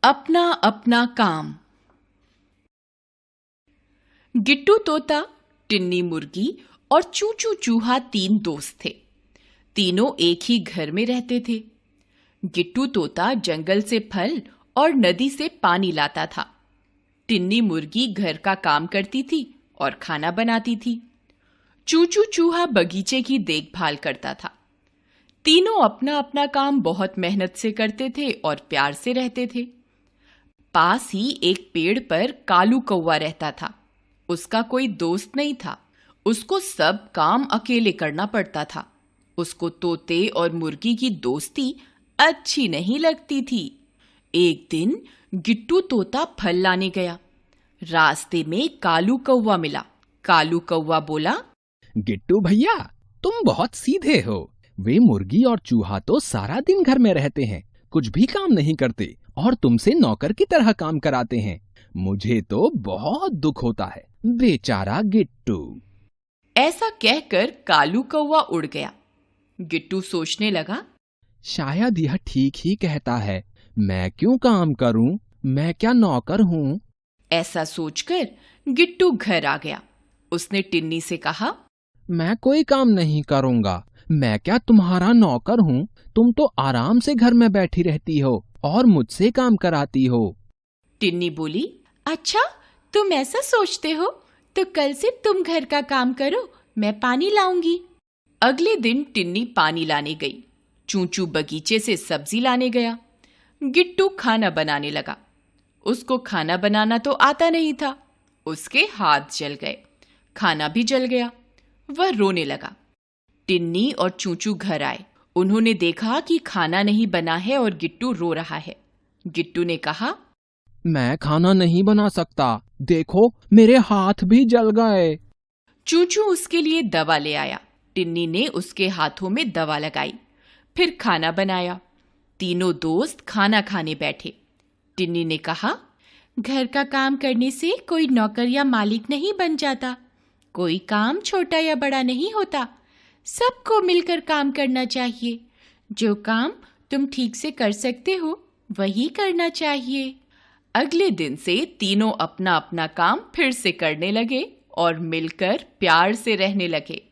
अपना अपना काम। गिट्टू तोता, टिन्नी मुर्गी और चूचू चूहा 3 दोस्त थे। तीनों एक ही घर में रहते थे। गिट्टू तोता जंगल से फल और नदी से पानी लाता था। टिन्नी मुर्गी घर का काम करती थी और खाना बनाती थी। चूचू चूहा बगीचे की देखभाल करता था। तीनों अपना अपना काम बहुत मेहनत से करते थे और प्यार से रहते थे। पास ही एक पेड़ पर कालू कौवा रहता था। उसका कोई दोस्त नहीं था। उसको सब काम अकेले करना पड़ता था। उसको तोते और मुर्गी की दोस्ती अच्छी नहीं लगती थी। एक दिन गिट्टू तोता फल लाने गया। रास्ते में कालू कौवा मिला। कालू कौवा बोला, गिट्टू भैया, तुम बहुत सीधे हो। वे मुर्गी और चूहा तो सारा दिन घर में रहते हैं, कुछ भी काम नहीं करते और तुमसे नौकर की तरह काम कराते हैं। मुझे तो बहुत दुख होता है, बेचारा गिट्टू। ऐसा कहकर कालू कौवा उड़ गया। गिट्टू सोचने लगा, शायद यह ठीक ही कहता है। मैं क्यों काम करूं? मैं क्या नौकर हूं? ऐसा सोचकर गिट्टू घर आ गया। उसने टिन्नी से कहा, मैं कोई काम नहीं करूंगा। मैं क्या तुम्हारा नौकर हूं? तुम तो आराम से घर में बैठी रहती हो और मुझसे काम कराती हो। टिन्नी बोली, अच्छा, तुम ऐसा सोचते हो तो कल से तुम घर का काम करो, मैं पानी लाऊंगी। अगले दिन टिन्नी पानी लाने गई। चूचू बगीचे से सब्जी लाने गया। गिट्टू खाना बनाने लगा। उसको खाना बनाना तो आता नहीं था। उसके हाथ जल गए, खाना भी जल गया। वह रोने लगा। टिन्नी और चूचू घर आए। उन्होंने देखा कि खाना नहीं बना है और गिट्टू रो रहा है। गिट्टू ने कहा, मैं खाना नहीं बना सकता, देखो मेरे हाथ भी जल गए। चूचू उसके लिए दवा ले आया। टिन्नी ने उसके हाथों में दवा लगाई, फिर खाना बनाया। तीनों दोस्त खाना खाने बैठे। टिन्नी ने कहा, घर का काम करने से कोई नौकर या मालिक नहीं बन जाता। कोई काम छोटा या बड़ा नहीं होता, सबको मिलकर काम करना चाहिए। जो काम तुम ठीक से कर सकते हो वही करना चाहिए। अगले दिन से तीनों अपना अपना काम फिर से करने लगे और मिलकर प्यार से रहने लगे।